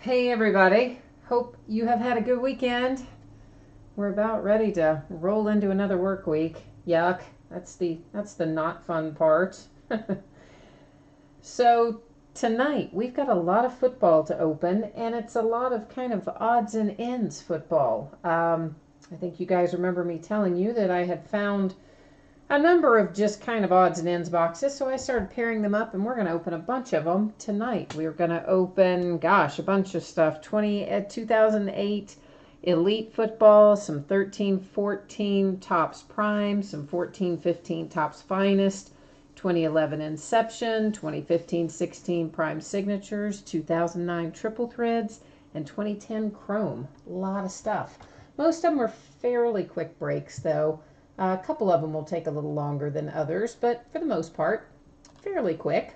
Hey everybody, hope you have had a good weekend. We're about ready to roll into another work week. Yuck, that's the not fun part. So tonight we've got a lot of football to open, and it's a lot of kind of odds and ends football. I think you guys remember me telling you that I had found a number of just kind of odds and ends boxes, so I started pairing them up, and we're going to open a bunch of them tonight. We're going to open, a bunch of stuff. 2008 Elite Football, some 13-14 Topps Prime, some 14-15 Topps Finest, 2011 Inception, 2015-16 Prime Signatures, 2009 Triple Threads, and 2010 Chrome. A lot of stuff. Most of them are fairly quick breaks, though. A couple of them will take a little longer than others, but for the most part, fairly quick.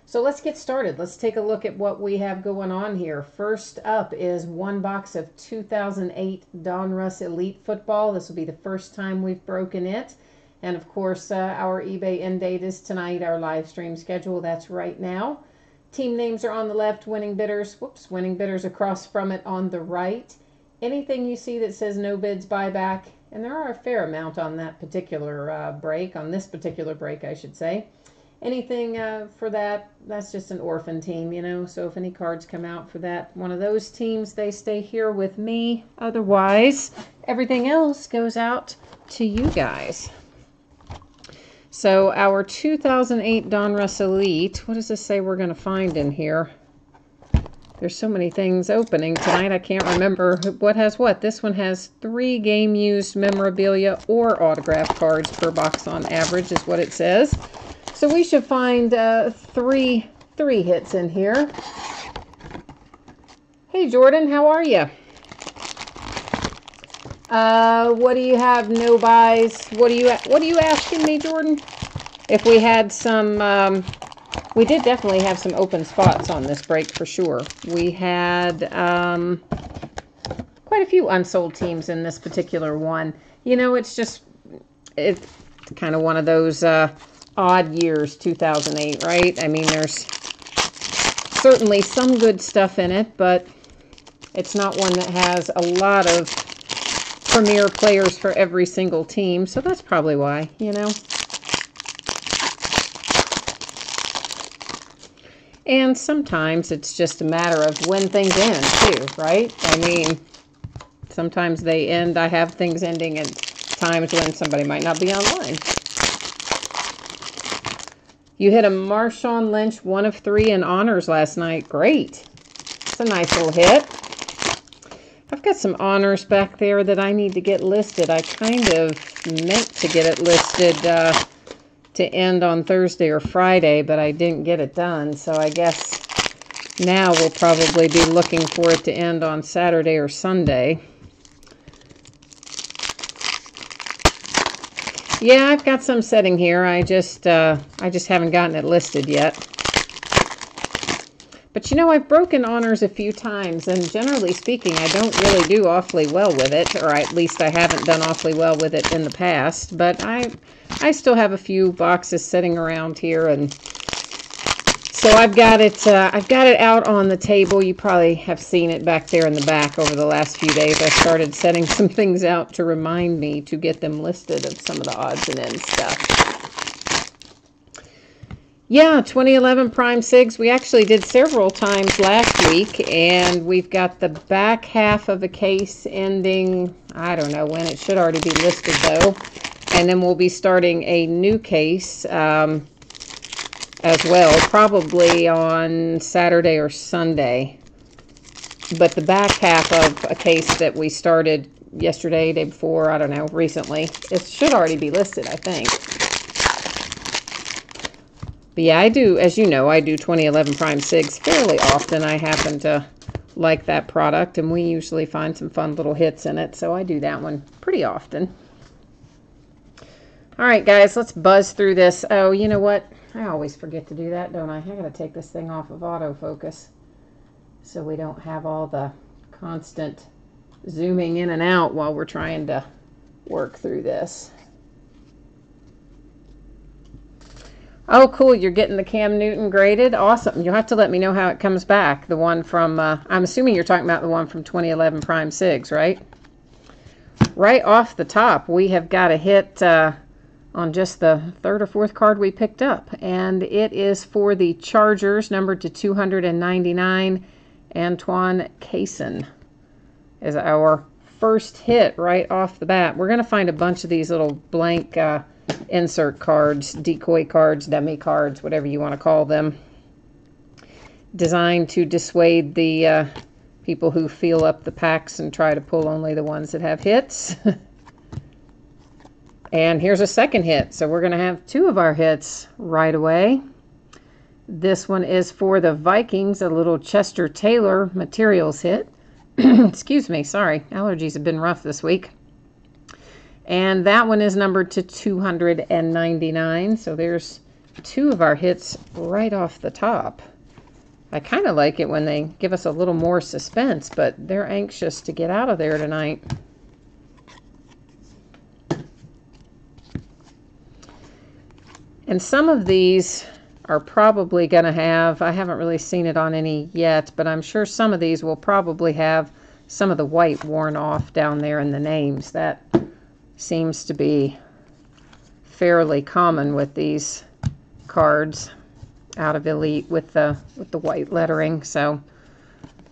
So let's get started. Let's take a look at what we have going on here. First up is one box of 2008 Donruss Elite Football. This will be the first time we've broken it. And of course, our eBay end date is tonight. Our live stream schedule, that's right now. Team names are on the left, winning bidders across from it on the right. Anything you see that says no bids buyback, and there are a fair amount on that particular break, on this particular break, I should say. Anything for that's just an orphan team, you know, so if any cards come out for that, one of those teams, they stay here with me. Otherwise, everything else goes out to you guys. So our 2008 Donruss Elite, what does this say we're going to find in here? There's so many things opening tonight, I can't remember what has what. This one has 3 game-used memorabilia or autograph cards per box on average is what it says. So we should find three hits in here. Hey, Jordan, how are you? What do you have? No buys. What are you asking me, Jordan? If we had some... we did definitely have some open spots on this break for sure. We had quite a few unsold teams in this particular one. You know, it's kind of one of those odd years, 2008, right? I mean, there's certainly some good stuff in it, but it's not one that has a lot of premier players for every single team. So that's probably why, you know. And sometimes it's just a matter of when things end, too, right? I mean, sometimes they end. I have things ending at times when somebody might not be online. You hit a Marshawn Lynch 1 of 3 in honors last night. Great. It's a nice little hit. I've got some honors back there that I need to get listed. I kind of meant to get it listed to end on Thursday or Friday, but I didn't get it done. So I guess now we'll probably be looking for it to end on Saturday or Sunday. Yeah, I've got some setting here. I just haven't gotten it listed yet. But you know, I've broken honors a few times, and generally speaking, I don't really do awfully well with it, or at least I haven't done awfully well with it in the past. But I still have a few boxes sitting around here, and so I've got it out on the table. You probably have seen it back there in the back over the last few days. I started setting some things out to remind me to get them listed of some of the odds and ends stuff. Yeah, 2011 Prime Sigs. We actually did several times last week, and we've got the back half of a case ending, I don't know when. It should already be listed, though. And then we'll be starting a new case as well, probably on Saturday or Sunday. But the back half of a case that we started yesterday, day before, I don't know, recently, it should already be listed, I think. But yeah, I do, as you know, I do 2011 Prime Sigs fairly often. I happen to like that product, and we usually find some fun little hits in it, so I do that one pretty often. All right, guys, let's buzz through this. Oh, you know what? I always forget to do that, don't I? I gotta take this thing off of autofocus so we don't have all the constant zooming in and out while we're trying to work through this. Oh, cool. You're getting the Cam Newton graded. Awesome. You'll have to let me know how it comes back. The one from, I'm assuming you're talking about the one from 2011 Prime Sigs, right? Right off the top, we have got a hit on just the third or fourth card we picked up. And it is for the Chargers, numbered to 299. Antoine Cason is our first hit right off the bat. We're going to find a bunch of these little blank insert cards, decoy cards, dummy cards, whatever you want to call them, designed to dissuade the people who fill up the packs and try to pull only the ones that have hits. And here's a second hit, so we're going to have two of our hits right away. This one is for the Vikings, a little Chester Taylor materials hit. Excuse me, sorry, allergies have been rough this week. And that one is numbered to 299. So there's two of our hits right off the top. I kind of like it when they give us a little more suspense, but they're anxious to get out of there tonight. And some of these are probably going to have, I haven't really seen it on any yet, but I'm sure some of these will probably have some of the white worn off down there in the names. That seems to be fairly common with these cards out of Elite with the white lettering. So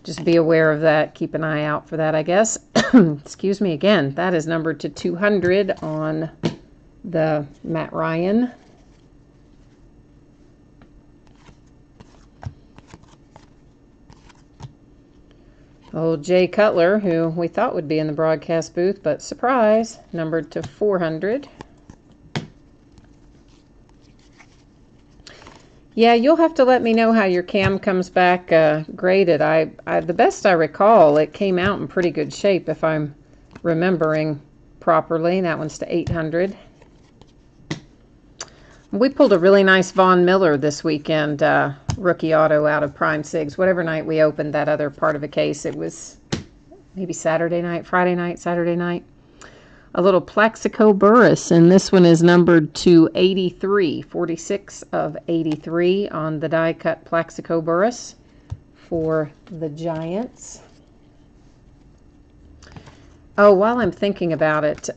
just be aware of that. Keep an eye out for that, I guess. Excuse me again. That is numbered to 200 on the Matt Ryan. Old Jay Cutler, who we thought would be in the broadcast booth, but surprise, numbered to 400. Yeah, you'll have to let me know how your cam comes back graded. The best I recall, it came out in pretty good shape if I'm remembering properly. That one's to 800. We pulled a really nice Von Miller this weekend, rookie auto out of Prime Sigs. Whatever night we opened that other part of a case, it was maybe Saturday night, Friday night, Saturday night. A little Plaxico Burress, and this one is numbered to 83, 46 of 83 on the die cut Plaxico Burress for the Giants. Oh, while I'm thinking about it,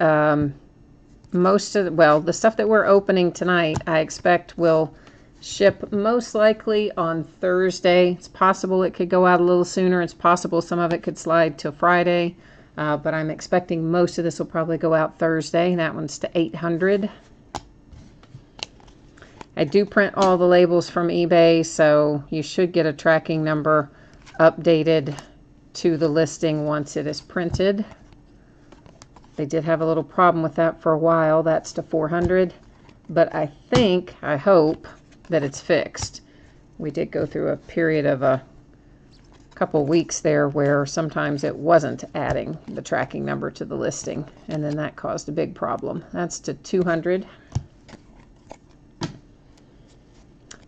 most of the stuff that we're opening tonight, I expect will ship most likely on Thursday. It's possible it could go out a little sooner. It's possible some of it could slide to Friday, but I'm expecting most of this will probably go out Thursday. That one's to 800. I do print all the labels from eBay, so you should get a tracking number updated to the listing once it is printed. They did have a little problem with that for a while. That's to 400, but I hope that it's fixed. We did go through a period of a couple weeks there where sometimes it wasn't adding the tracking number to the listing, and then that caused a big problem. That's to 200.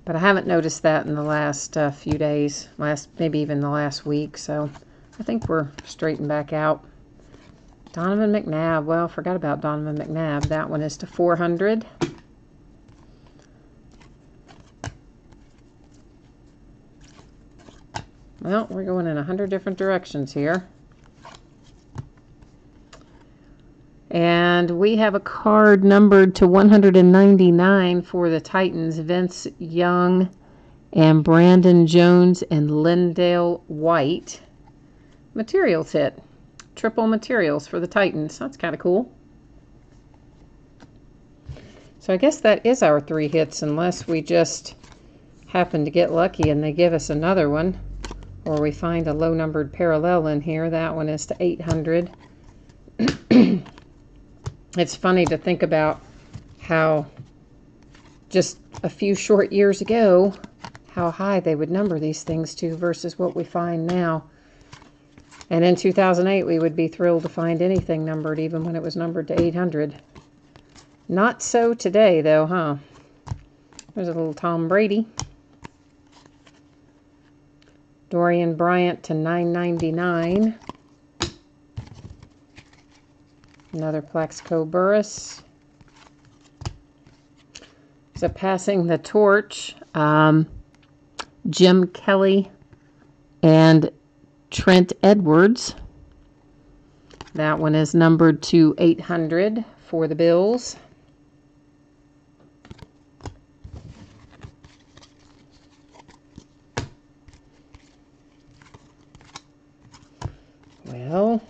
But I haven't noticed that in the last few days, maybe even the last week, so I think we're straightened back out. Donovan McNabb. Well, forgot about Donovan McNabb. That one is to 400. Well, we're going in 100 different directions here. And we have a card numbered to 199 for the Titans. Vince Young and Brandon Jones and Lindale White. Materials hit. Triple materials for the Titans. That's kind of cool. So I guess that is our 3 hits, unless we just happen to get lucky and they give us another one, or we find a low numbered parallel in here. That one is to 800. It's funny to think about how just a few short years ago how high they would number these things to versus what we find now. And in 2008, we would be thrilled to find anything numbered, even when it was numbered to 800. Not so today, though, huh? There's a little Tom Brady. Dorian Bryant to 999. Another Plaxico Burress. So passing the torch, Jim Kelly and Trent Edwards. That one is numbered to 800 for the Bills. Well,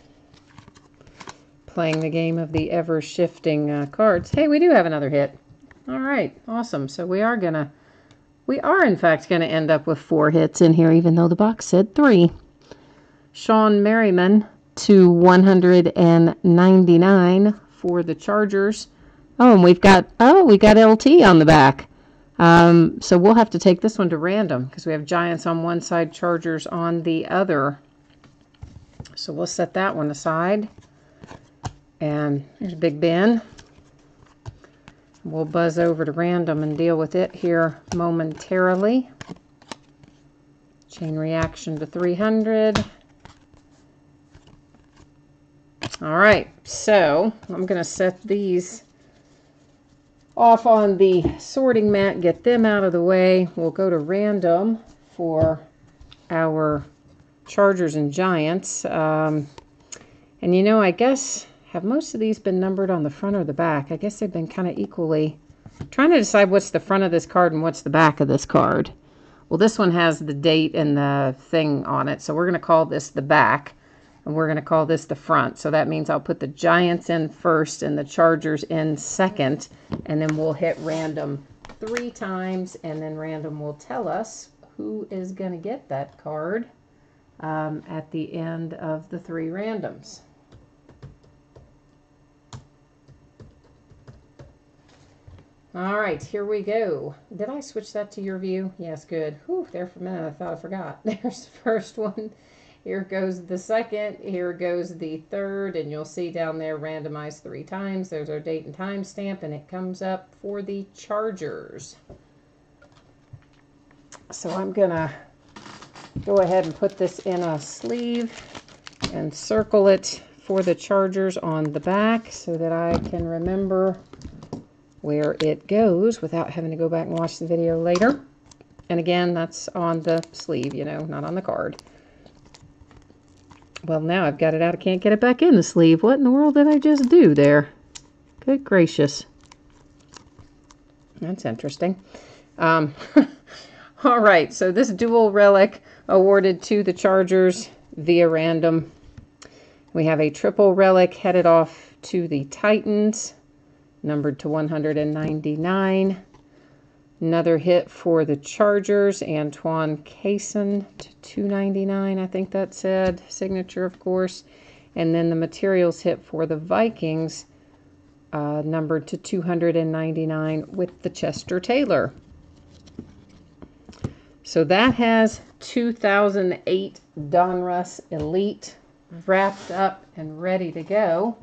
playing the game of the ever-shifting cards. Hey, we do have another hit. All right, awesome. So we are in fact gonna end up with 4 hits in here, even though the box said 3. Sean Merriman to 199 for the Chargers. Oh, and we got LT on the back. So we'll have to take this one to random because we have Giants on one side, Chargers on the other. So we'll set that one aside. And there's Big Ben. We'll buzz over to random and deal with it here momentarily. Chain reaction to 300. All right, so I'm going to set these off on the sorting mat, get them out of the way. We'll go to random for our Chargers and Giants. And you know, I guess, have most of these been numbered on the front or the back? I guess they've been kind of equally. I'm trying to decide what's the front of this card and what's the back of this card. Well, this one has the date and the thing on it, so we're going to call this the back, and we're going to call this the front. So that means I'll put the Giants in first and the Chargers in second, and then we'll hit random 3 times, and then random will tell us who is going to get that card at the end of the 3 randoms. All right, here we go. Did I switch that to your view? Yes, good. Whew, there for a minute I thought I forgot. There's the first one. Here goes the second. Here goes the third. And you'll see down there randomized 3 times. There's our date and time stamp, and it comes up for the Chargers. So I'm going to go ahead and put this in a sleeve and circle it for the Chargers on the back so that I can remember where it goes without having to go back and watch the video later. And again, that's on the sleeve, you know, not on the card. Well, now I've got it out. I can't get it back in the sleeve. What in the world did I just do there? Good gracious. That's interesting. All right, so this dual relic awarded to the Chargers via random. We have a triple relic headed off to the Titans, numbered to 199. Another hit for the Chargers, Antoine Cason to 299, I think that said. Signature, of course. And then the materials hit for the Vikings, numbered to 299 with the Chester Taylor. So that has 2008 Donruss Elite wrapped up and ready to go.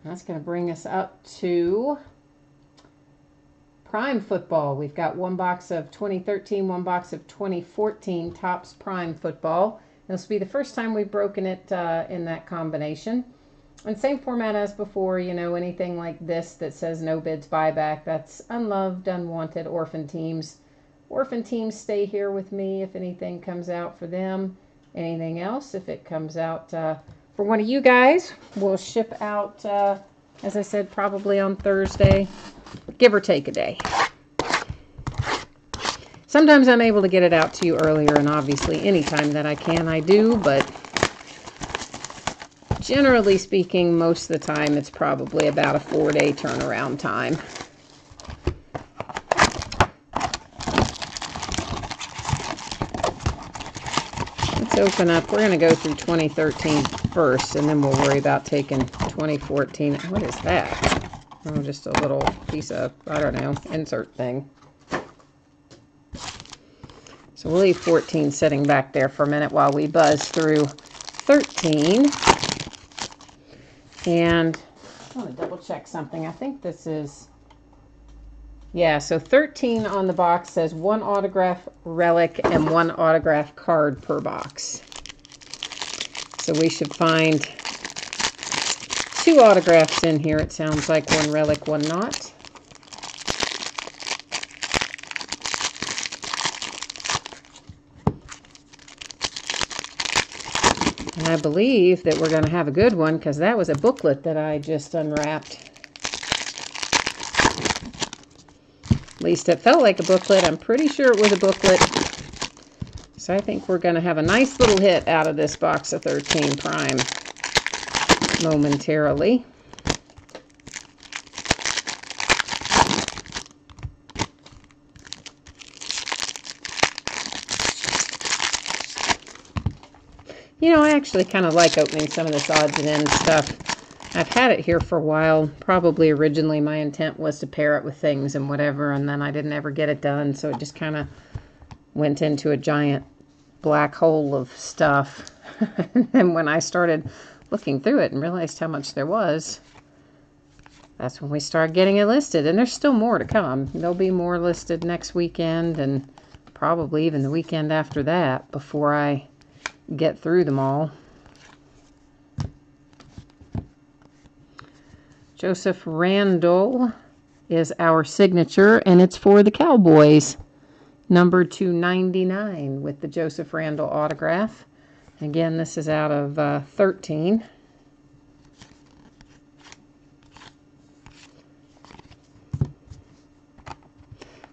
That's going to bring us up to Prime Football. We've got 1 box of 2013, 1 box of 2014 Topps Prime Football. This will be the first time we've broken it in that combination. And same format as before, you know, anything like this that says no bids buyback, that's unloved, unwanted orphan teams. Orphan teams stay here with me if anything comes out for them. Anything else, if it comes out for one of you guys, we'll ship out, as I said, probably on Thursday, give or take a day. Sometimes I'm able to get it out to you earlier, and obviously anytime that I can, I do, but generally speaking, most of the time, it's probably about a 4-day turnaround time. Open up. We're going to go through 2013 first, and then we'll worry about taking 2014. What is that? Oh, just a little piece of, I don't know, insert thing. So we'll leave 14 sitting back there for a minute while we buzz through 13. And I want to double check something. I think this is, yeah, so 13 on the box says 1 autograph relic and 1 autograph card per box. So we should find 2 autographs in here. It sounds like 1 relic, 1 not. And I believe that we're going to have a good one because that was a booklet that I just unwrapped. At least it felt like a booklet. I'm pretty sure it was a booklet. So I think we're going to have a nice little hit out of this box of 13 Prime momentarily. You know, I actually kind of like opening some of this odds and ends stuff. I've had it here for a while. Probably originally my intent was to pair it with things and whatever, and then I didn't ever get it done, so it just kind of went into a giant black hole of stuff. And when I started looking through it and realized how much there was, that's when we started getting it listed. And there's still more to come. There'll be more listed next weekend and probably even the weekend after that before I get through them all. Joseph Randall is our signature, and it's for the Cowboys. Number 299 with the Joseph Randall autograph. Again, this is out of 13.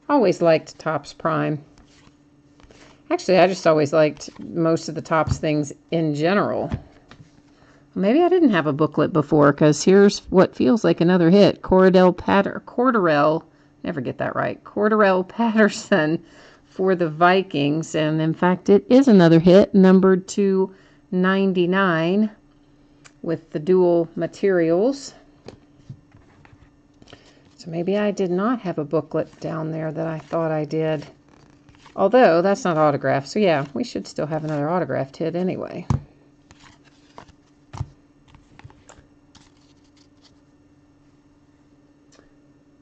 Always liked Topps Prime. Actually, I just always liked most of the Topps things in general. Maybe I didn't have a booklet before, because here's what feels like another hit. Cordarrelle Patterson for the Vikings. And in fact, it is another hit, numbered 299 with the dual materials. So maybe I did not have a booklet down there that I thought I did. Although, that's not autographed. So yeah, we should still have another autographed hit anyway.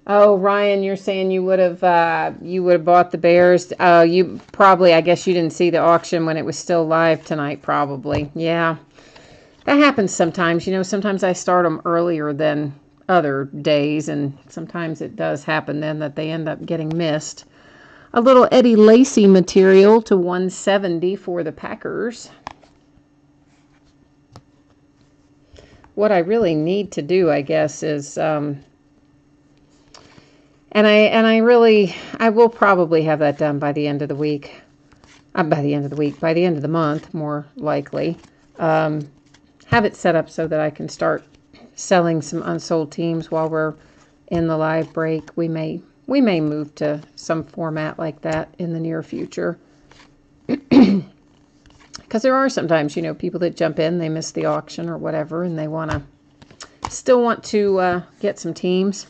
Oh, Ryan, you're saying you would have bought the Bears. You probably, I guess you didn't see the auction when it was still live tonight, probably. Yeah, that happens sometimes. You know, sometimes I start them earlier than other days, and sometimes it does happen then that they end up getting missed. A little Eddie Lacy material to 170 for the Packers. What I really need to do, I guess, is... I will probably have that done by the end of the week. By the end of the month, more likely. Have it set up so that I can start selling some unsold teams while we're in the live break. We may move to some format like that in the near future. Because there are sometimes, you know, people that jump in, they miss the auction or whatever, and they still want to get some teams.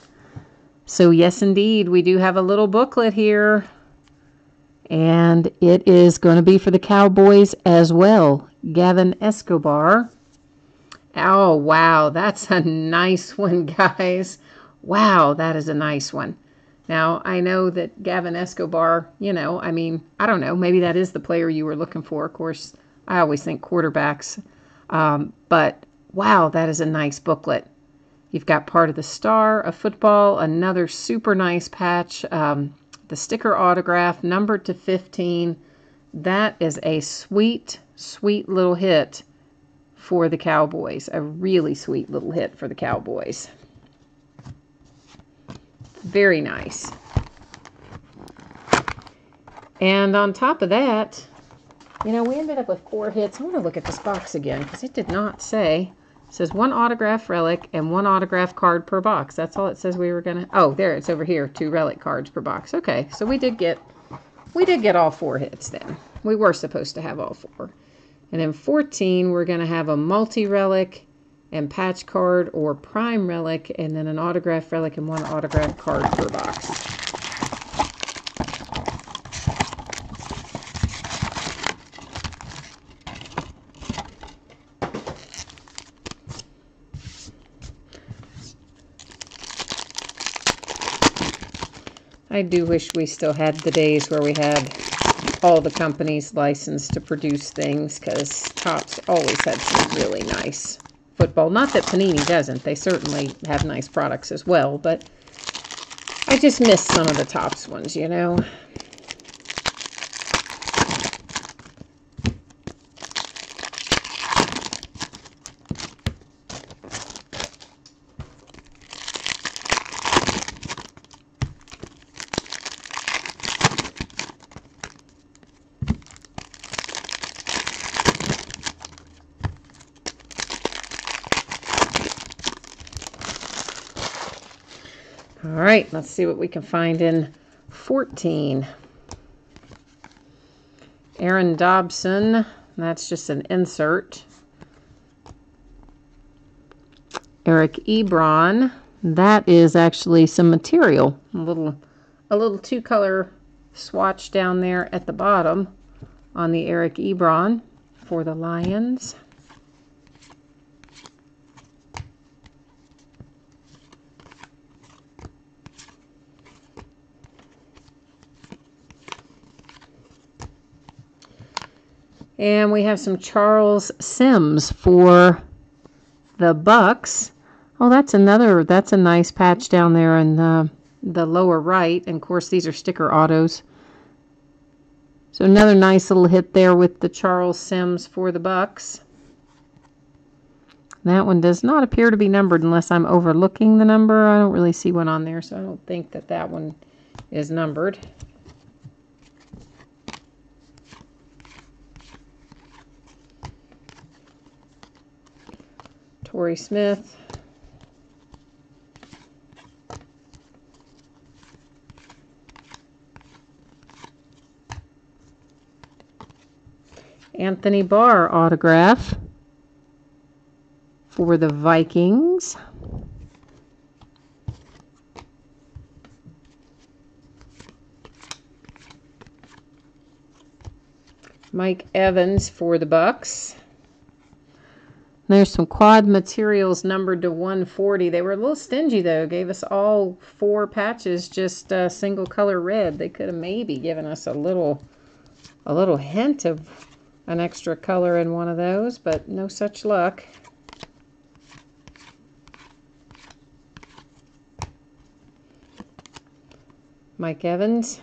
So yes, indeed, we do have a little booklet here, and it is going to be for the Cowboys as well. Gavin Escobar. Oh, wow, that's a nice one, guys. Wow, that is a nice one. Now, I know that Gavin Escobar, you know, I mean, I don't know, maybe that is the player you were looking for. Of course, I always think quarterbacks. But, wow, that is a nice booklet. You've got part of the star of football, another super nice patch, the sticker autograph, numbered to 15. That is a sweet, sweet little hit for the Cowboys. A really sweet little hit for the Cowboys. Very nice. And on top of that, you know, we ended up with 4 hits. I want to look at this box again because it did not say... It says 1 autograph relic and 1 autograph card per box. That's all it says we were going to... Oh, there, it's over here. 2 relic cards per box. Okay, so we did get all 4 hits then. We were supposed to have all 4. And in 14, we're going to have a multi-relic and patch card or prime relic, and then an autograph relic and 1 autograph card per box. I do wish we still had the days where we had all the companies licensed to produce things, because Topps always had some really nice football. Not that Panini doesn't. They certainly have nice products as well, but I just miss some of the Topps ones, you know. All right, let's see what we can find in 14. Aaron Dobson, that's just an insert. Eric Ebron, that is actually some material. A little two-color swatch down there at the bottom on the Eric Ebron for the Lions. And we have some Charles Sims for the Bucks. Oh, that's a nice patch down there in the lower right. And of course, these are sticker autos. So another nice little hit there with the Charles Sims for the Bucks. That one does not appear to be numbered unless I'm overlooking the number. I don't really see one on there, so I don't think that one is numbered. Torrey Smith. Anthony Barr autograph for the Vikings. Mike Evans for the Bucks. There's some quad materials numbered to 140. They were a little stingy though. Gave us all 4 patches, just single color red. They could have maybe given us a little hint of an extra color in one of those, but no such luck. Mike Evans.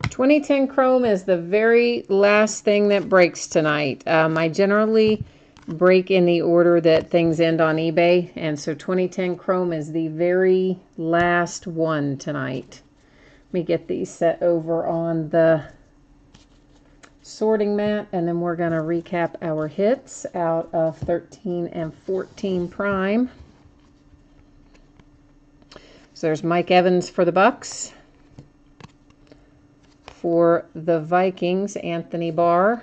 .2010 Chrome is the very last thing that breaks tonight. I generally break in the order that things end on eBay, and so 2010 Chrome is the very last one tonight. Let me get these set over on the sorting mat, and then we're going to recap our hits out of 13 and 14 Prime. So there's Mike Evans for the Bucks. For the Vikings, Anthony Barr.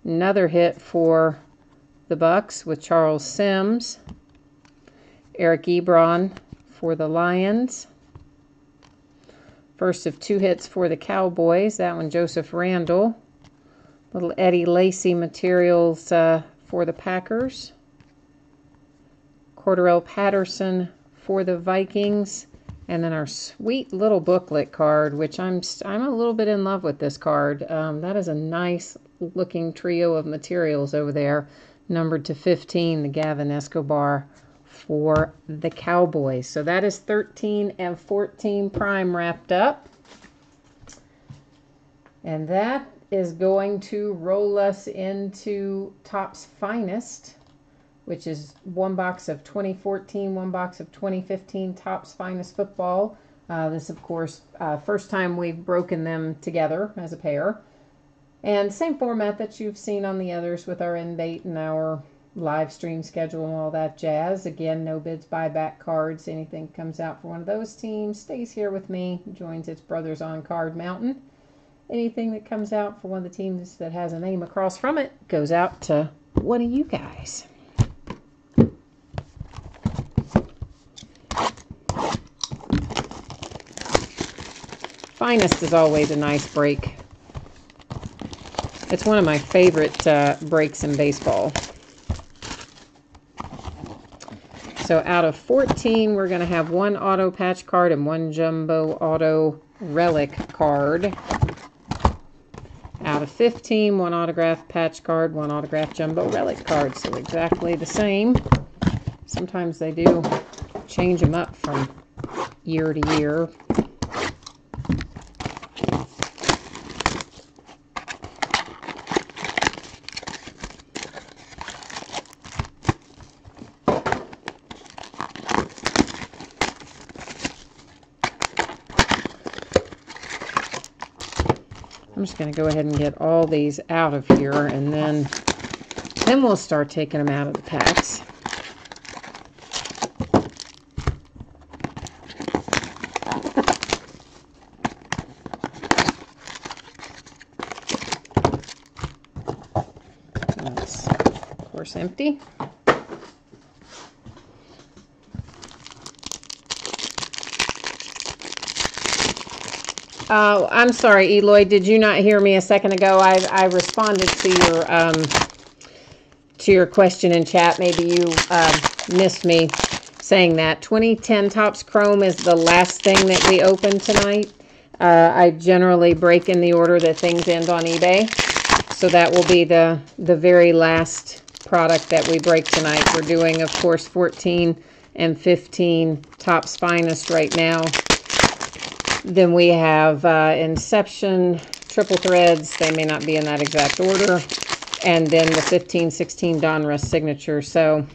Another hit for the Bucks with Charles Sims. Eric Ebron for the Lions. First of 2 hits for the Cowboys. That one, Joseph Randall. Little Eddie Lacy materials for the Packers. Cordarrelle Patterson for the Vikings. And then our sweet little booklet card, which I'm a little bit in love with this card. That is a nice looking trio of materials over there, numbered to 15, the Gavin Escobar for the Cowboys. So that is 13 and 14 Prime wrapped up. And that is going to roll us into Topps Finest, which is 1 box of 2014, 1 box of 2015 Topps Finest Football. This, of course, first time we've broken them together as a pair. And same format that you've seen on the others with our end date and our live stream schedule and all that jazz. Again, no bids, buyback cards. Anything comes out for one of those teams stays here with me, joins its brothers on Card Mountain. Anything that comes out for one of the teams that has a name across from it goes out to one of you guys. Finest is always a nice break. It's one of my favorite breaks in baseball. So out of 14, we're going to have 1 auto patch card and 1 jumbo auto relic card. Out of 15, 1 autograph patch card, 1 autograph jumbo relic card. So exactly the same. Sometimes they do change them up from year to year. I'm just going to go ahead and get all these out of here, and then we'll start taking them out of the packs. That's, of course, empty. I'm sorry, Eloy. Did you not hear me a second ago? I responded to your question in chat. Maybe you missed me saying that. 2010 Topps Chrome is the last thing that we open tonight. I generally break in the order that things end on eBay, so that will be the very last product that we break tonight. We're doing, of course, 14 and 15 Topps Finest right now. Then we have Inception, Triple Threads. They may not be in that exact order. And then the 15-16 Donruss Signature. So,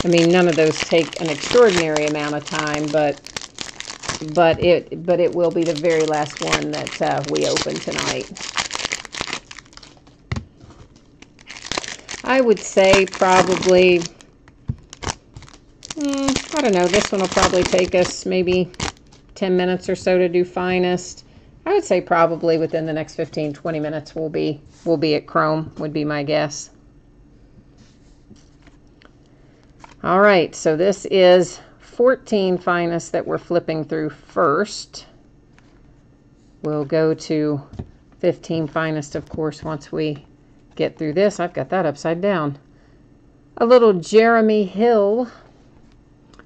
I mean, none of those take an extraordinary amount of time, but it will be the very last one that we open tonight. I would say probably, I don't know, this one will probably take us maybe 10 minutes or so to do Finest. I would say probably within the next 15-20 minutes we'll be at Chrome, would be my guess. All right, so this is 14 Finest that we're flipping through first. We'll go to 15 Finest, of course, once we get through this. I've got that upside down. A little Jeremy Hill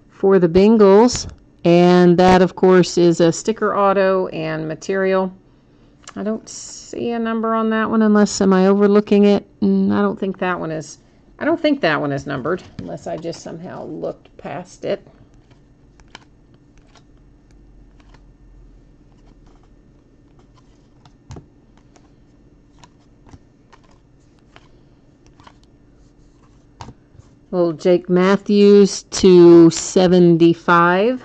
for the Bengals. And that, of course, is a sticker auto and material. I don't see a number on that one unless, am I overlooking it? I don't think that one is numbered unless I just somehow looked past it. Little Jake Matthews to 75.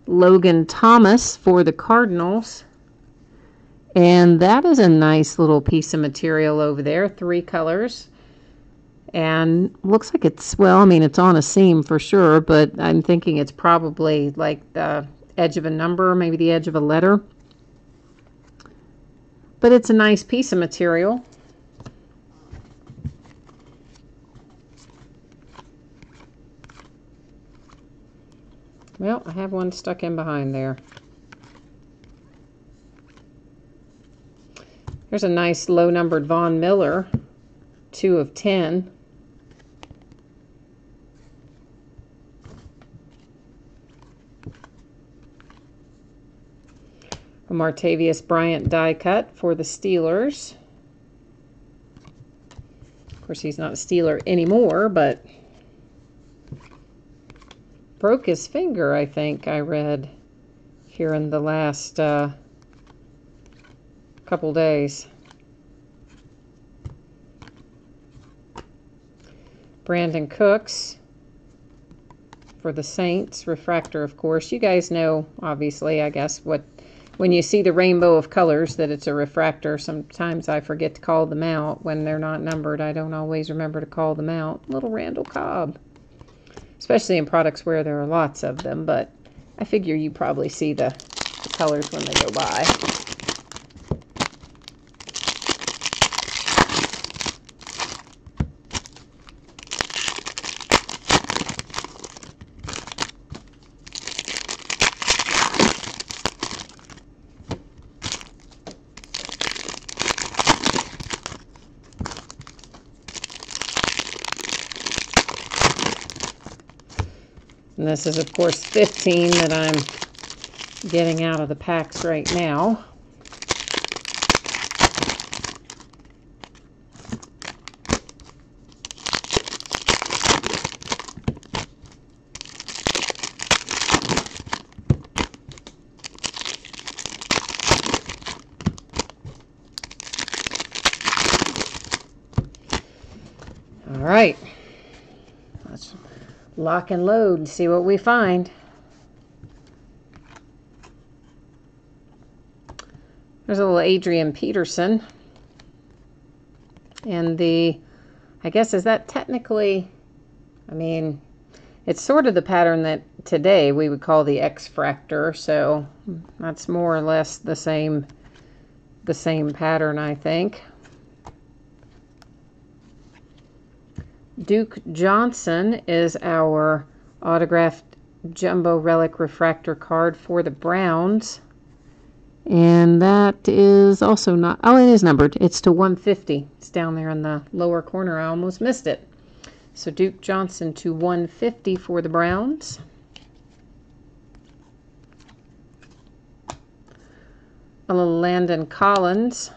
Logan Thomas for the Cardinals. And that is a nice little piece of material over there. 3 colors. And looks like it's, well, I mean, it's on a seam for sure, but I'm thinking it's probably like the edge of a number, maybe the edge of a letter. But it's a nice piece of material. Well, I have one stuck in behind there. There's a nice low-numbered Von Miller, 2 of 10. A Martavius Bryant die cut for the Steelers. Of course, he's not a Steeler anymore, but broke his finger, I think I read here in the last couple days. Brandon Cooks for the Saints. Refractor, of course. You guys know, obviously, I guess, when you see the rainbow of colors, that it's a refractor. Sometimes I forget to call them out when they're not numbered. I don't always remember to call them out. Little Randall Cobb. Especially in products where there are lots of them, but I figure you probably see the colors when they go by. And this is, of course, 15 that I'm getting out of the packs right now. right. Let's lock and load and see what we find. There's a little Adrian Peterson. And the, I guess, is that technically, I mean, it's sort of the pattern that today we would call the X-Fractor, so that's more or less the same pattern, I think. Duke Johnson is our autographed jumbo relic refractor card for the Browns. And that is also not, oh, it is numbered. It's to 150. It's down there in the lower corner. I almost missed it. So Duke Johnson to 150 for the Browns. A little Landon Collins.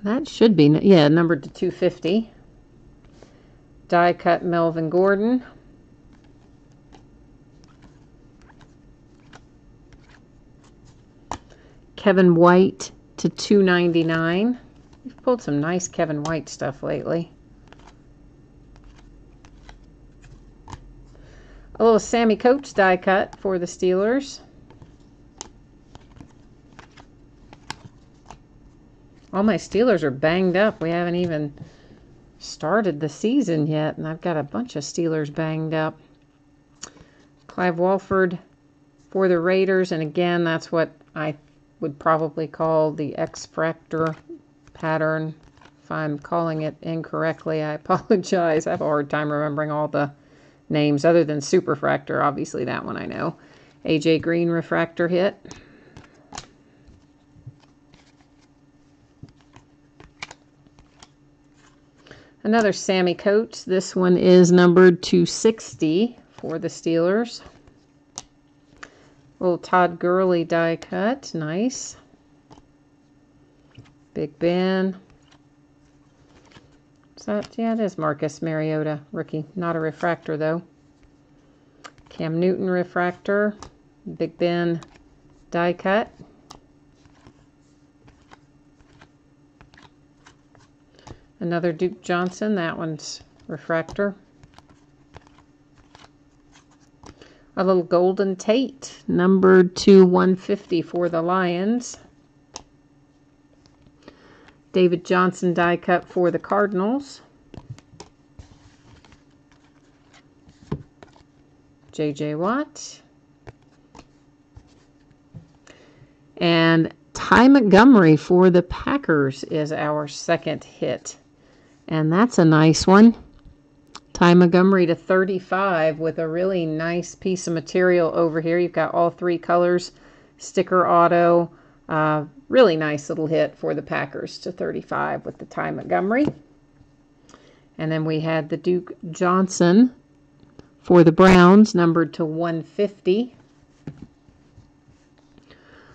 That should be, yeah, numbered to 250. Die cut Melvin Gordon. Kevin White to 299. We've pulled some nice Kevin White stuff lately. A little Sammy Coates die cut for the Steelers. All my Steelers are banged up. We haven't even started the season yet, and I've got a bunch of Steelers banged up. Clive Walford for the Raiders, and again, that's what I would probably call the X-Fractor pattern. If I'm calling it incorrectly, I apologize. I have a hard time remembering all the names other than Superfractor. Obviously, that one I know. AJ Green refractor hit. Another Sammy Coates. This one is numbered to 60 for the Steelers. Little Todd Gurley die cut. Nice. Big Ben. Is that, yeah, it is Marcus Mariota, rookie. Not a refractor, though. Cam Newton refractor. Big Ben die cut. Another Duke Johnson. That one's refractor. A little Golden Tate, numbered to 150 for the Lions. David Johnson die cut for the Cardinals. J.J. Watt. And Ty Montgomery for the Packers is our second hit. And that's a nice one. Ty Montgomery to 35 with a really nice piece of material over here. You've got all three colors, sticker auto. Really nice little hit for the Packers to 35 with the Ty Montgomery. And then we had the Duke Johnson for the Browns, numbered to 150.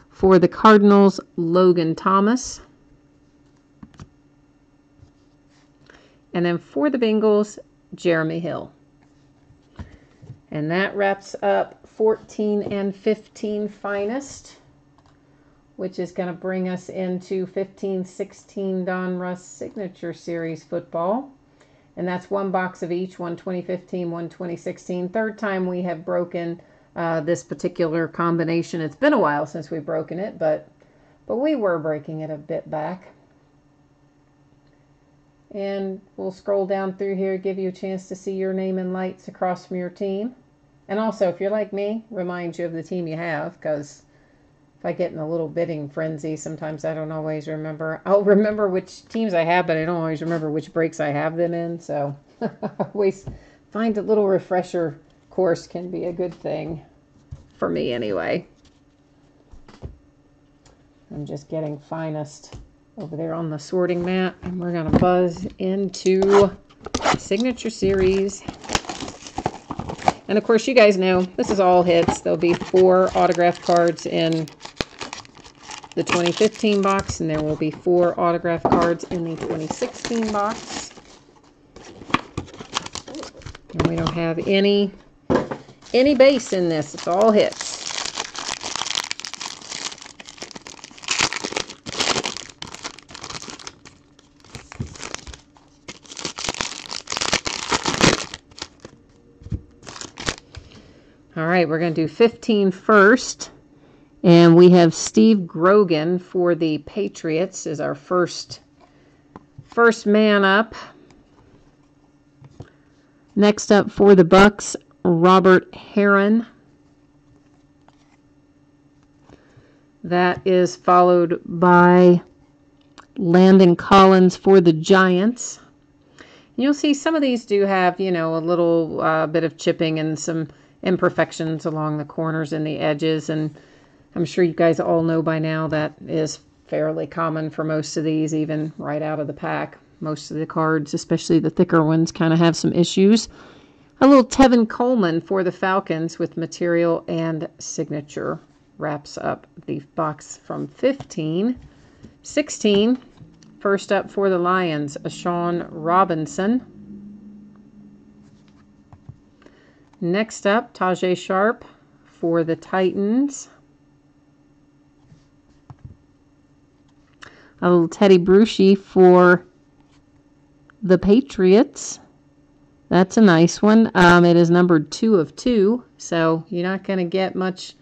For the Cardinals, Logan Thomas. And then for the Bengals, Jeremy Hill. And that wraps up 14 and 15 finest, which is going to bring us into 15-16 Donruss Signature Series football. And that's one box of each, one 2015, one 2016. Third time we have broken this particular combination. It's been a while since we've broken it, but we were breaking it a bit back. And we'll scroll down through here, give you a chance to see your name in lights across from your team. And also, if you're like me, remind you of the team you have, because if I get in a little bidding frenzy, sometimes I don't always remember. I'll remember which teams I have, but I don't always remember which breaks I have them in. So I always find a little refresher course can be a good thing for me anyway. I'm just getting finest over there on the sorting mat, and we're going to buzz into Signature Series. And of course, you guys know this is all hits. There'll be 4 autograph cards in the 2015 box, and there will be 4 autograph cards in the 2016 box. And we don't have any base in this. It's all hits. All right, we're going to do 15 first. And we have Steve Grogan for the Patriots is our first man up. Next up for the Bucks, Robert Herron. That is followed by Landon Collins for the Giants. You'll see some of these do have, you know, a little bit of chipping and some imperfections along the corners and the edges. And I'm sure you guys all know by now that is fairly common for most of these, even right out of the pack. Most of the cards, especially the thicker ones, kind of have some issues. A little Tevin Coleman for the Falcons with material and signature wraps up the box from 15. 16, first up for the Lions, Sean Robinson. Next up, Tajae Sharpe for the Titans. A little Teddy Bruschi for the Patriots. That's a nice one. It is numbered 2 of 2, so you're not going to get much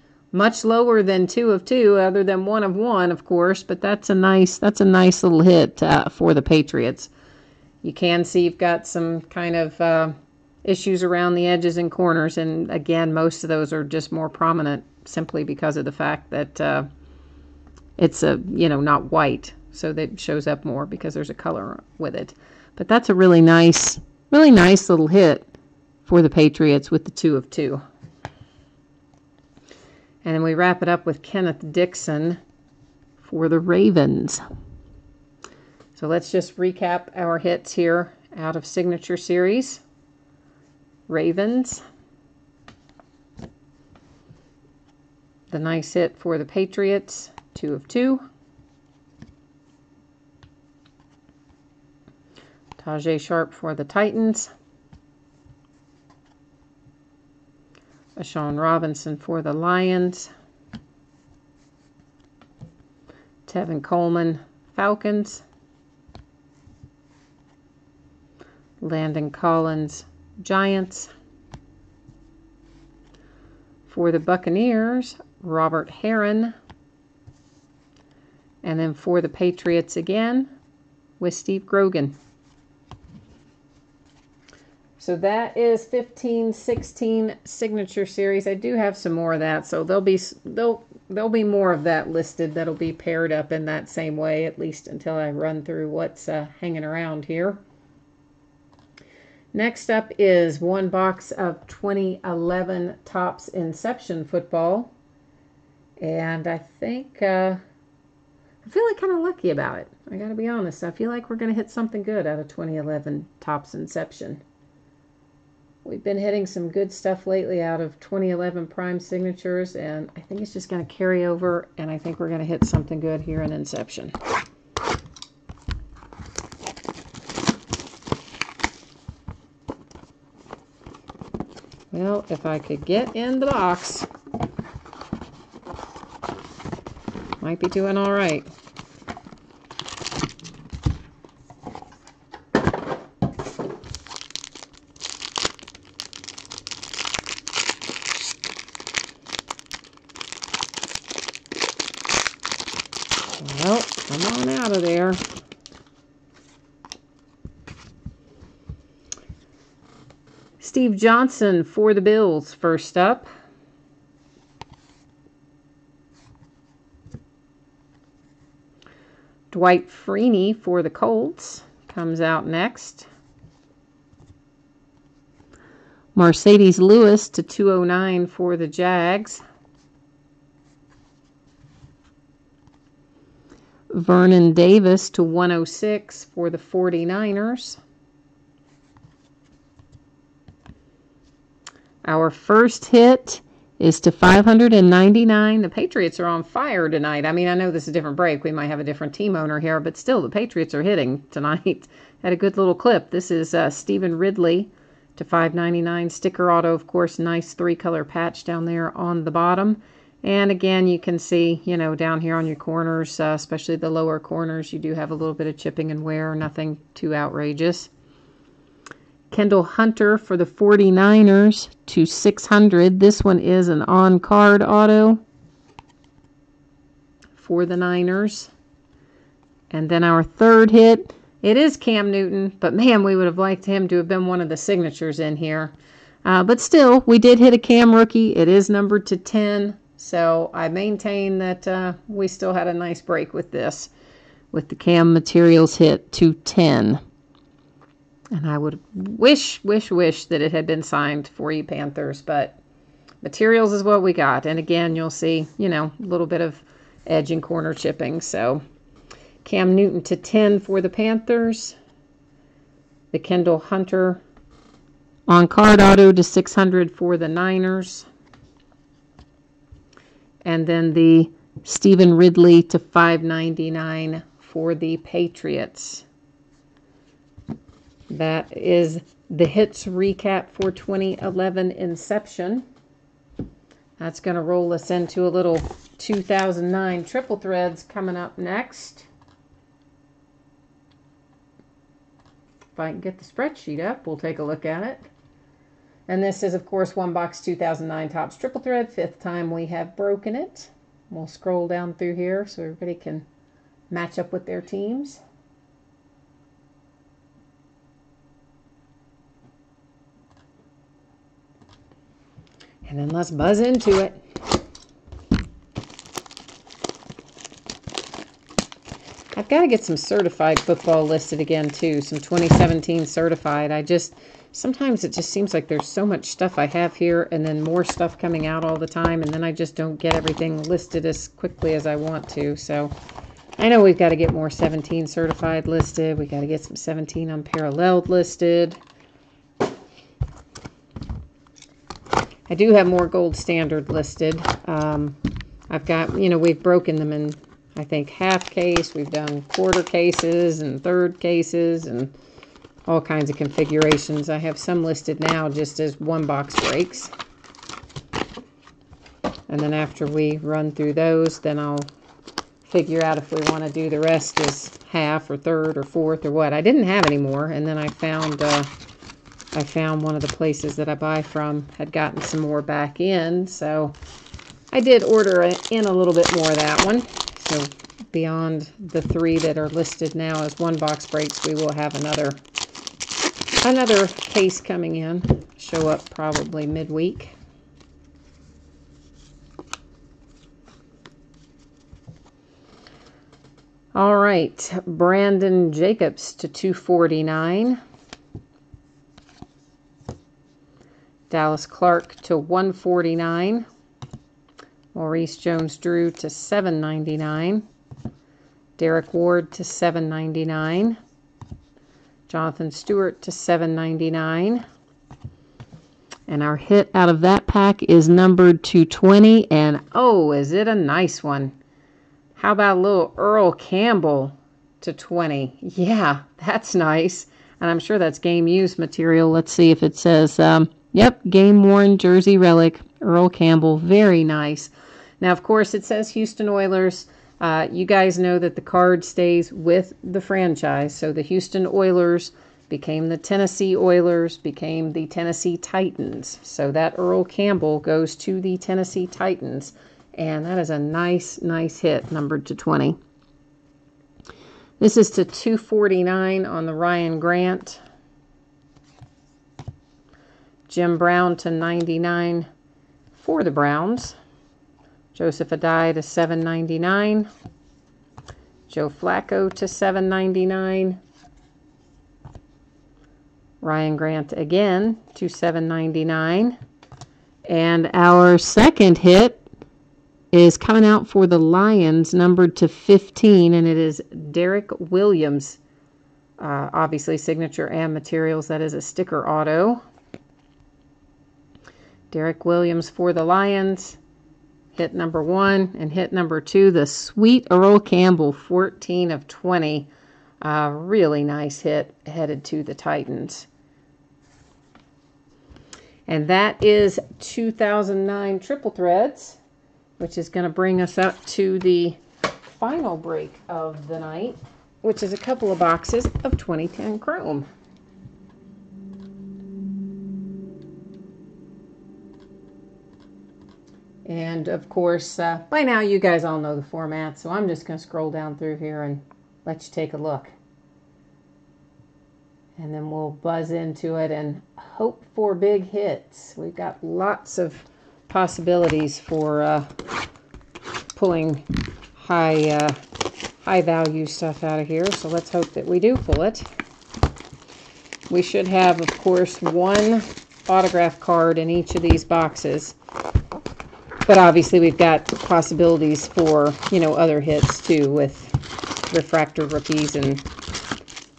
lower than 2 of 2, other than 1 of 1, of course. But that's a nice little hit for the Patriots. You can see you've got some kind of issues around the edges and corners, and again, most of those are just more prominent simply because of the fact that it's not white, so that it shows up more because there's a color with it. But that's a really nice little hit for the Patriots with the 2 of 2. And then we wrap it up with Kenneth Dixon for the Ravens. So let's just recap our hits here out of Signature Series. Ravens. The nice hit for the Patriots, 2 of 2. Tajae Sharpe for the Titans. Sean Robinson for the Lions. Tevin Coleman, Falcons. Landon Collins, Giants. For the Buccaneers, Robert Herron. And then for the Patriots again, with Steve Grogan. So that is 15, 16 Signature Series. I do have some more of that, so there'll be more of that listed that'll be paired up in that same way, at least until I run through what's hanging around here. Next up is one box of 2011 Topps Inception Football, and I think I feel like kind of lucky about it. I got to be honest. I feel like we're going to hit something good out of 2011 Topps Inception. We've been hitting some good stuff lately out of 2011 Prime Signatures, and I think it's just going to carry over, and I think we're going to hit something good here in Inception. Well, if I could get in the box, might be doing all right. Well, come on out of there. Steve Johnson for the Bills, first up. Dwight Freeney for the Colts comes out next. Mercedes Lewis to 209 for the Jags. Vernon Davis to 106 for the 49ers. Our first hit is to 599. The Patriots are on fire tonight. I mean, I know this is a different break. We might have a different team owner here, but still, the Patriots are hitting tonight. Had a good little clip. This is Stephen Ridley to 599. Sticker auto, of course, nice 3-color patch down there on the bottom. And again, you can see, down here on your corners, especially the lower corners, you do have a little bit of chipping and wear, nothing too outrageous. Kendall Hunter for the 49ers to 600. This one is an on-card auto for the Niners. And then our third hit, it is Cam Newton, but man, we would have liked him to have been one of the signatures in here. But still, we did hit a Cam rookie. It is numbered to 10, so I maintain that we still had a nice break with this, with the Cam Materials hit to 10. And I would wish that it had been signed for you Panthers, but Materials is what we got. And again, you'll see, you know, a little bit of edge and corner chipping. So Cam Newton to 10 for the Panthers. The Kendall Hunter on-card auto to 600 for the Niners. And then the Stephen Ridley to 599 for the Patriots. That is the hits recap for 2011 Inception. That's going to roll us into a little 2009 Triple Threads coming up next. If I can get the spreadsheet up, we'll take a look at it. And this is, of course, One Box 2009 Topps Triple Thread. 5th time we have broken it. We'll scroll down through here so everybody can match up with their teams. And then let's buzz into it. I've got to get some certified football listed again, too. Some 2017 certified. Sometimes it just seems like there's so much stuff I have here and then more stuff coming out all the time. And then I just don't get everything listed as quickly as I want to. So I know we've got to get more 17 certified listed. We got to get some 17 unparalleled listed. I do have more gold standard listed. I've got, you know, we've broken them in, I think, half case. We've done quarter cases and third cases and all kinds of configurations. I have some listed now just as one box breaks. And then after we run through those, then I'll figure out if we want to do the rest as half or third or fourth or what. I didn't have any more, and then I found one of the places that I buy from had gotten some more back in, so I did order in a little bit more of that one. So beyond the 3 that are listed now as one box breaks, we will have another case coming in. Show up probably midweek. All right, Brandon Jacobs to 249. Dallas Clark to 149. Maurice Jones-Drew to 799. Derek Ward to 799. Jonathan Stewart to 799. And our hit out of that pack is numbered 220. And oh, is it a nice one? How about a little Earl Campbell to 20? Yeah, that's nice. And I'm sure that's game used material. Let's see if it says, yep, game worn jersey relic, Earl Campbell. Very nice. Now, of course, it says Houston Oilers. You guys know that the card stays with the franchise. So the Houston Oilers became the Tennessee Oilers, became the Tennessee Titans. So that Earl Campbell goes to the Tennessee Titans. And that is a nice, nice hit, numbered to 20. This is to 249 on the Ryan Grant. Jim Brown to 99 for the Browns. Joseph Adai to 799. Joe Flacco to 799. Ryan Grant again to 799. And our second hit is coming out for the Lions, numbered to 15, and it is Derek Williams. Obviously, signature and materials. That is a sticker auto. Derek Williams for the Lions. Hit number 1 and hit number 2, the sweet Earl Campbell, 14 of 20. Really nice hit, headed to the Titans. And that is 2009 Triple Threads, which is going to bring us up to the final break of the night, which is a couple of boxes of 2010 Chrome. And of course, by now you guys all know the format, so I'm just going to scroll down through here and let you take a look. And then we'll buzz into it and hope for big hits. We've got lots of possibilities for pulling high value stuff out of here, so let's hope that we do pull it. We should have, of course, one autograph card in each of these boxes. But obviously we've got possibilities for, you know, other hits too with refractor rookies and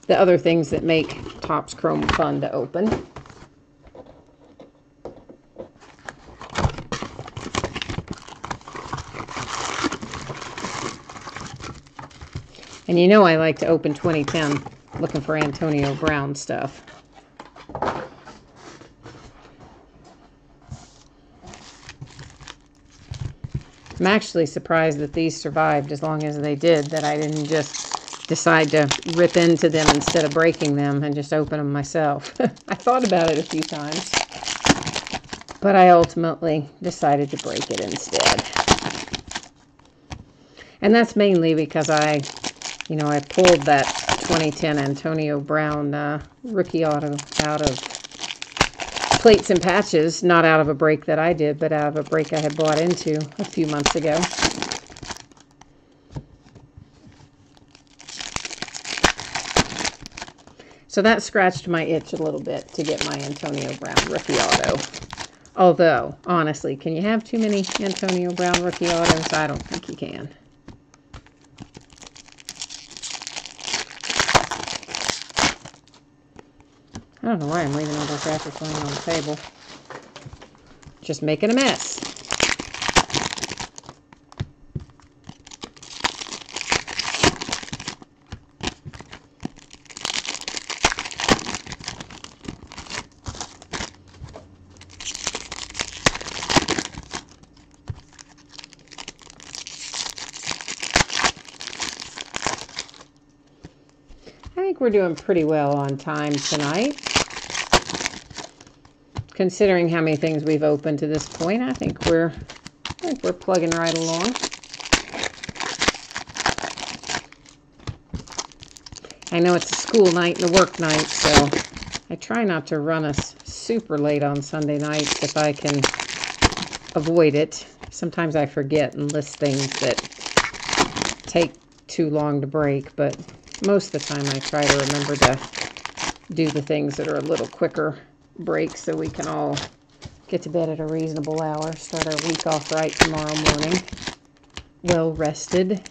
the other things that make Topps Chrome fun to open. And you know I like to open 2010 looking for Antonio Brown stuff. I'm actually surprised that these survived as long as they did, that I didn't just decide to rip into them instead of breaking them and just open them myself. I thought about it a few times, but I ultimately decided to break it instead. And that's mainly because I pulled that 2010 Antonio Brown rookie auto out of Plates and Patches, not out of a break that I did, but out of a break I had bought into a few months ago. So that scratched my itch a little bit to get my Antonio Brown rookie auto. Although, honestly, can you have too many Antonio Brown rookie autos? I don't think you can. I don't know why I'm leaving all those wrappers laying on the table. Just making a mess. I think we're doing pretty well on time tonight. Considering how many things we've opened to this point, I think we're plugging right along. I know it's a school night and a work night, so I try not to run us super late on Sunday nights if I can avoid it. Sometimes I forget and list things that take too long to break, but most of the time I try to remember to do the things that are a little quicker break so we can all get to bed at a reasonable hour, start our week off right tomorrow morning, well rested.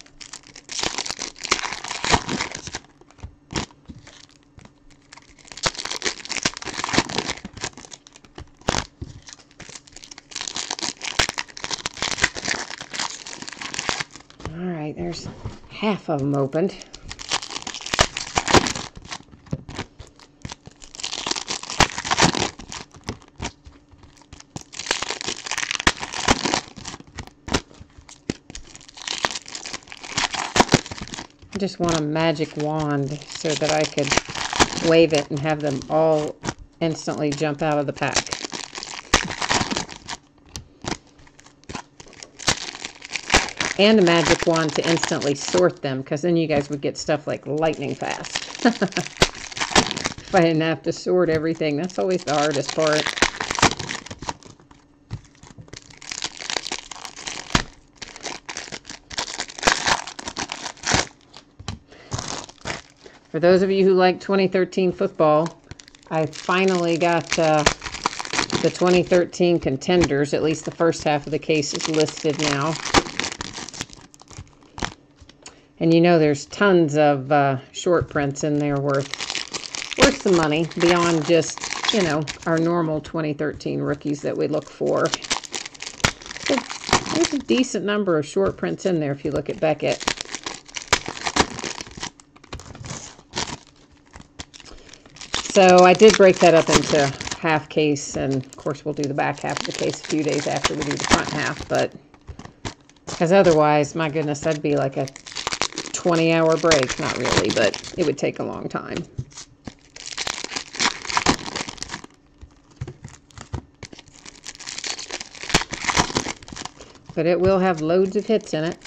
All right, there's half of them opened. I just want a magic wand so that I could wave it and have them all instantly jump out of the pack. And a magic wand to instantly sort them, because then you guys would get stuff like lightning fast. If I didn't have to sort everything, that's always the hardest part. For those of you who like 2013 football, I finally got the 2013 contenders. At least the first half of the case is listed now. And you know there's tons of short prints in there worth some money beyond just, you know, our normal 2013 rookies that we look for. So there's a decent number of short prints in there if you look at Beckett. So I did break that up into half case, and of course we'll do the back half of the case a few days after we do the front half, but because otherwise, my goodness, that'd be like a 20-hour break. Not really, but it would take a long time. but it will have loads of hits in it.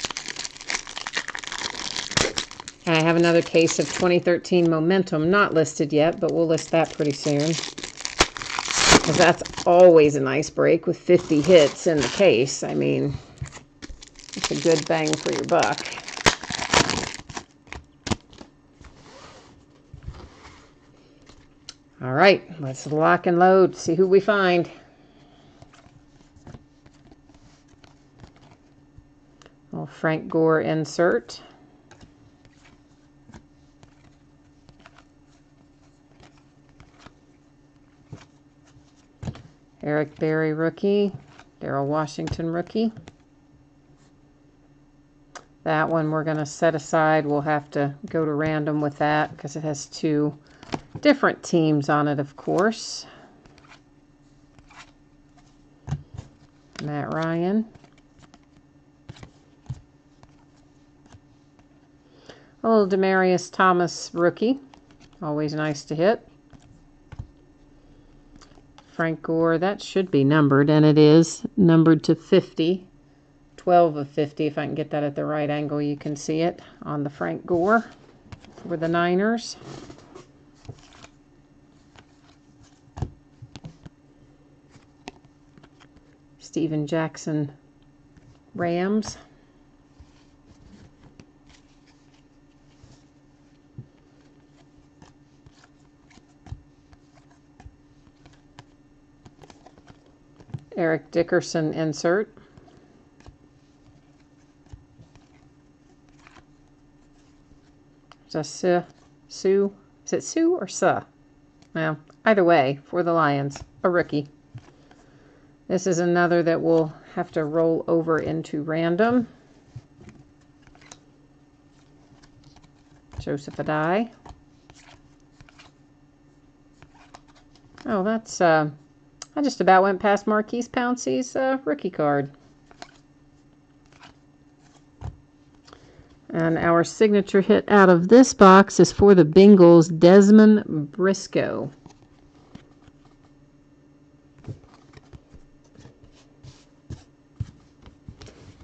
And I have another case of 2013 Momentum, not listed yet, but we'll list that pretty soon. Because that's always a nice break with 50 hits in the case. I mean, it's a good bang for your buck. All right, let's lock and load, see who we find. Little Frank Gore insert. Eric Berry rookie. Darrell Washington rookie. That one we're going to set aside. We'll have to go to random with that because it has two different teams on it, of course. Matt Ryan. A little Demaryius Thomas rookie. Always nice to hit. Frank Gore, that should be numbered, and it is numbered to 50. 12 of 50, if I can get that at the right angle, you can see it on the Frank Gore for the Niners. Steven Jackson Rams. Eric Dickerson insert. Just Sue. Is it Sue or Suh? Well, either way, for the Lions, a rookie. This is another that we'll have to roll over into random. Joseph Adai. Oh, that's I just about went past Marquise Pouncey's rookie card. And our signature hit out of this box is for the Bengals, Desmond Briscoe.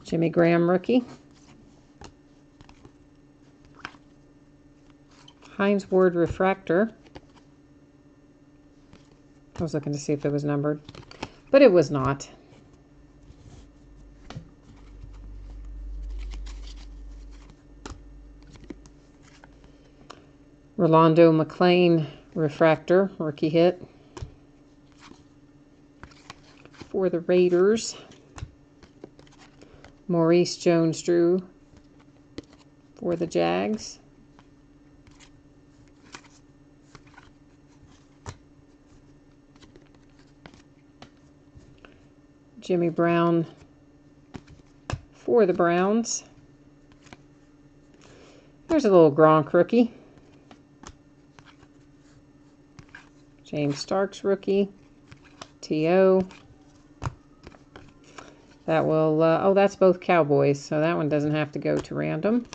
Jimmy Graham rookie. Heinz Ward refractor. I was looking to see if it was numbered, but it was not. Rolando McClain refractor, rookie hit for the Raiders. Maurice Jones-Drew for the Jags. Jimmy Brown for the Browns. There's a little Gronk rookie. James Starks rookie. T.O. That will, oh, that's both Cowboys, so that one doesn't have to go to random.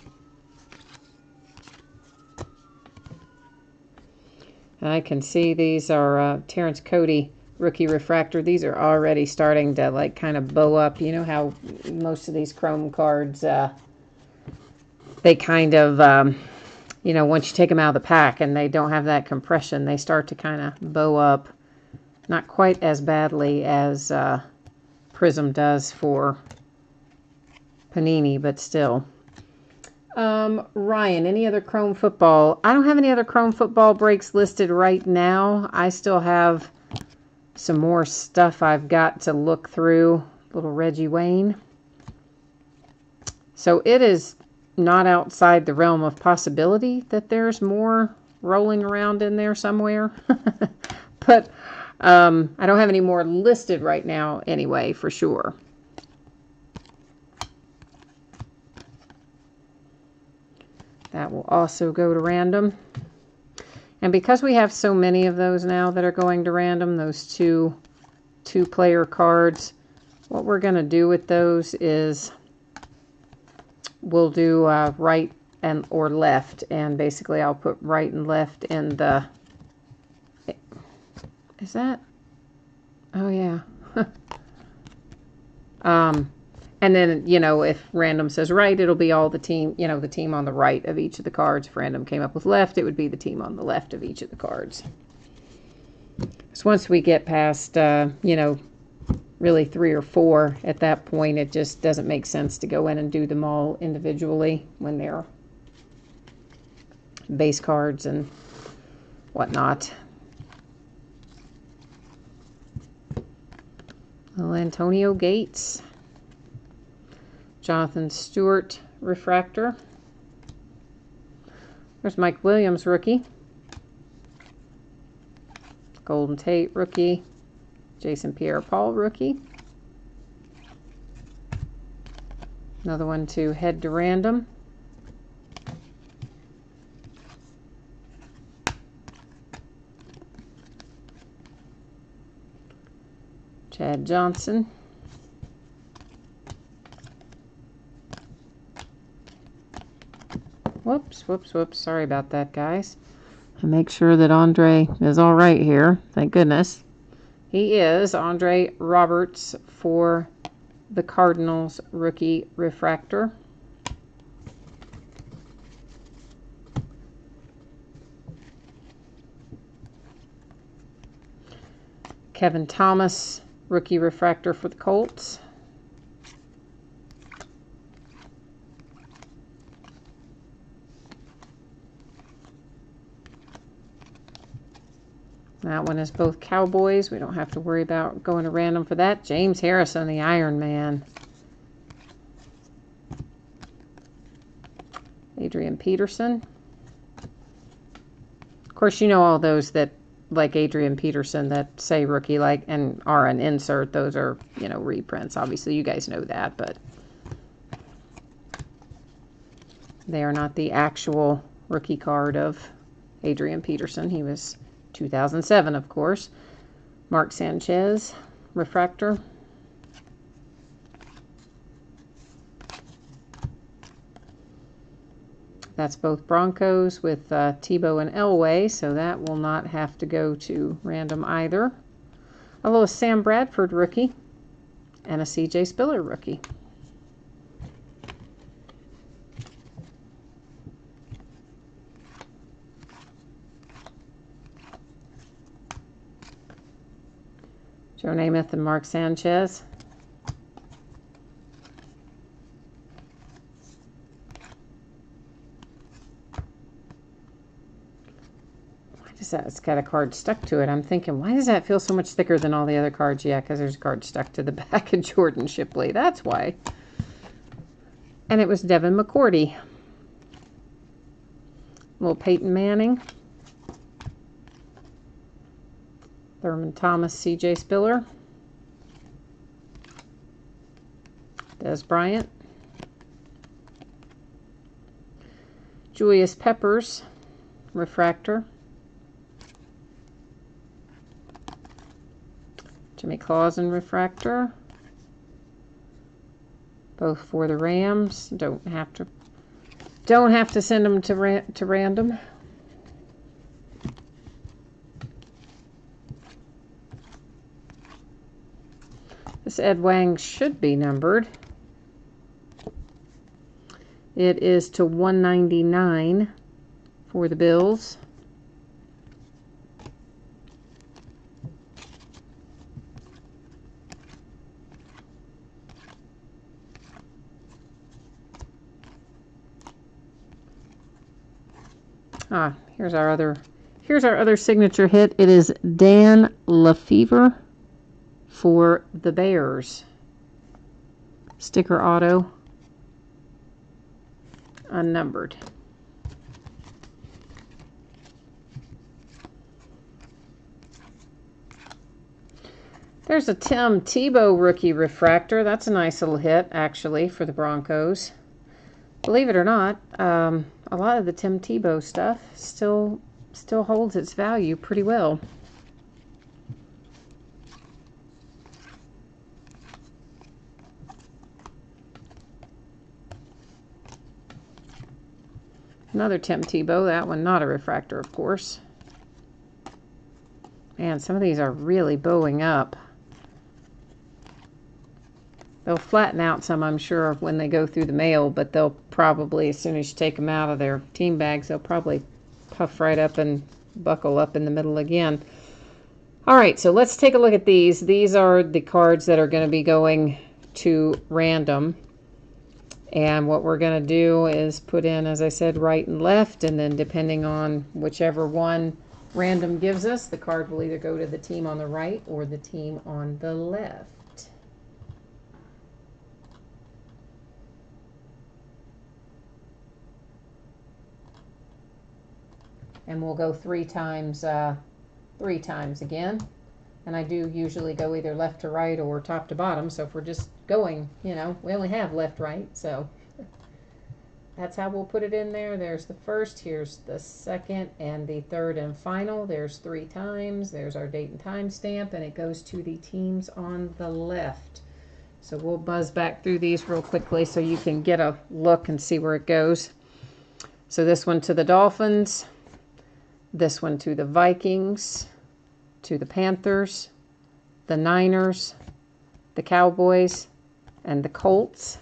I can see these are Terrence Cody rookie refractor. These are already starting to like kind of bow up. You know how most of these chrome cards, they kind of, you know, once you take them out of the pack and they don't have that compression, they start to kind of bow up. Not quite as badly as Prism does for Panini, but still. Ryan, any other Chrome football? I don't have any other Chrome football breaks listed right now. I still have some more stuff I've got to look through. Little Reggie Wayne. So it is not outside the realm of possibility that there's more rolling around in there somewhere. But I don't have any more listed right now anyway, for sure. That will also go to random. And because we have so many of those now that are going to random, those two-player cards, what we're going to do with those is we'll do right and or left. And basically I'll put right and left in the... Is that? Oh, yeah. And then, you know, if random says right, it'll be all the team, you know, the team on the right of each of the cards. If random came up with left, it would be the team on the left of each of the cards. So once we get past, you know, really 3 or 4, at that point, it just doesn't make sense to go in and do them all individually when they're base cards and whatnot. Well, Antonio Gates. Jonathan Stewart refractor. There's Mike Williams rookie. Golden Tate rookie. Jason Pierre-Paul rookie. Another one to head to random. Chad Johnson. Whoops. Sorry about that, guys. I make sure that Andre is all right here. Thank goodness. He is. Andre Roberts for the Cardinals rookie refractor. Kevin Thomas rookie refractor for the Colts. That one is both Cowboys. We don't have to worry about going to random for that. James Harrison, the Iron Man. Adrian Peterson. Of course, you know all those that like Adrian Peterson that say rookie like and are an insert. Those are, you know, reprints. Obviously, you guys know that, but they are not the actual rookie card of Adrian Peterson. He was 2007, of course. Mark Sanchez, refractor. That's both Broncos with Tebow and Elway, so that will not have to go to random either. A little Sam Bradford rookie and a CJ Spiller rookie. Joe Namath and Mark Sanchez. Why does that? It's got a card stuck to it. I'm thinking, why does that feel so much thicker than all the other cards? Yeah, because there's a card stuck to the back of Jordan Shipley. That's why. And it was Devin McCourty. Little Peyton Manning. Thurman Thomas, CJ Spiller. Des Bryant. Julius Peppers, refractor. Jimmy Clausen, refractor. Both for the Rams. Don't have to send them to random. This Ed Wang should be numbered. It is to 199 for the Bills. Here's our other signature hit. It is Dan Lefevre for the Bears. Sticker auto. Unnumbered. There's a Tim Tebow rookie refractor. That's a nice little hit, actually, for the Broncos. Believe it or not, a lot of the Tim Tebow stuff still holds its value pretty well. Another Tim Tebow, that one not a refractor, of course. Man, some of these are really bowing up. They'll flatten out some, I'm sure, when they go through the mail, but they'll probably, as soon as you take them out of their team bags, they'll probably puff right up and buckle up in the middle again. All right, so let's take a look at these. These are the cards that are going to be going to random. And what we're going to do is put in, as I said, right and left, and then depending on whichever one random gives us, the card will either go to the team on the right or the team on the left. And we'll go three times again. And I do usually go either left to right or top to bottom. So if we're just going, you know, we only have left, right. So that's how we'll put it in there. There's the first, here's the second, and the third and final. There's 3 times. There's our date and time stamp, and it goes to the teams on the left. So we'll buzz back through these real quickly so you can get a look and see where it goes. So this one to the Dolphins. This one to the Vikings, to the Panthers, the Niners, the Cowboys, and the Colts.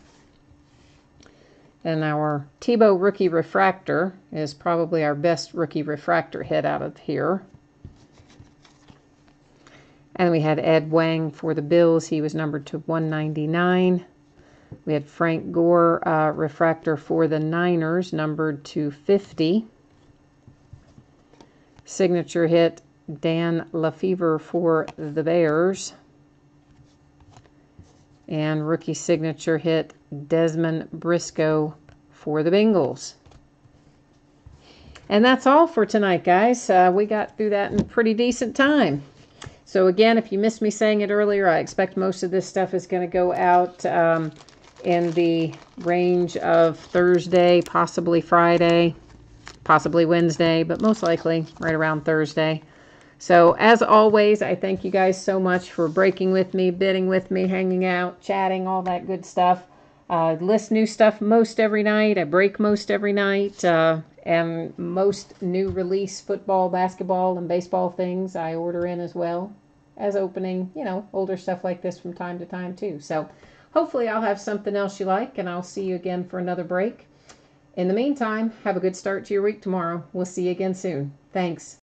And our Tebow Rookie Refractor is probably our best rookie refractor hit out of here. And we had Ed Wang for the Bills. He was numbered to 199. We had Frank Gore refractor for the Niners, numbered to 50. Signature hit Dan Lefevre for the Bears. And rookie signature hit Desmond Briscoe for the Bengals. And that's all for tonight, guys. We got through that in pretty decent time. So again, if you missed me saying it earlier, I expect most of this stuff is going to go out in the range of Thursday, possibly Friday, possibly Wednesday, but most likely right around Thursday. So as always, I thank you guys so much for breaking with me, bidding with me, hanging out, chatting, all that good stuff. List new stuff most every night. I break most every night. And most new release football, basketball, and baseball things I order in as well as opening, you know, older stuff like this from time to time too. So hopefully I'll have something else you like, and I'll see you again for another break. In the meantime, have a good start to your week tomorrow. We'll see you again soon. Thanks.